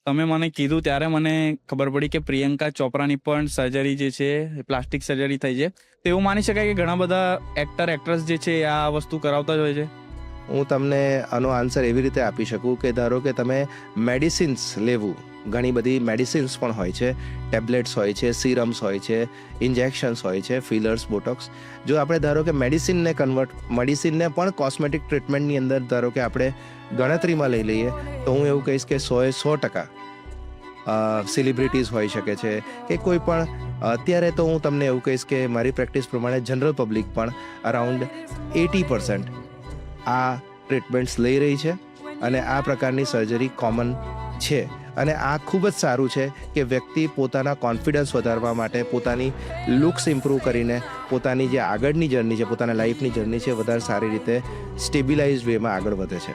તમે મને કીધું ત્યારે મને ખબર પડી કે પ્રિયંકા ચોપરાની પણ સર્જરી જે છે પ્લાસ્ટિક સર્જરી થઈ છે. તો એવું માની શકાય કે ઘણા બધા એક્ટ્રેસ જે છે આ વસ્તુ કરાવતા જ હોય છે. હું તમને આનો આન્સર એવી રીતે આપી શકું કે ધારો કે તમે મેડિસિન્સ લેવું, ઘણી બધી મેડિસિન્સ પણ હોય છે, ટેબ્લેટ્સ હોય છે, સિરમ્સ હોય છે, ઇન્જેક્શન્સ હોય છે, ફિલર્સ, બોટોક્સ. જો આપણે ધારો કે મેડિસિનને પણ કોસ્મેટિક ટ્રીટમેન્ટની અંદર ધારો કે આપણે ગણતરીમાં લઈ લઈએ તો હું એવું કહીશ કે 100% સેલિબ્રિટીઝ હોઈ શકે છે કે કોઈ પણ. અત્યારે તો હું તમને એવું કહીશ કે મારી પ્રેક્ટિસ પ્રમાણે જનરલ પબ્લિક પણ અરાઉન્ડ 80% આ ટ્રીટમેન્ટ્સ લઈ રહી છે અને આ પ્રકારની સર્જરી કોમન છે. અને આ ખૂબ જ સારું છે કે વ્યક્તિ પોતાના કોન્ફિડન્સ વધારવા માટે પોતાની લુક્સ ઇમ્પ્રૂવ કરીને પોતાની જે આગળની જર્ની છે, પોતાના લાઈફની જર્ની છે, વધારે સારી રીતે સ્ટેબિલાઇઝ વેમાં આગળ વધે છે.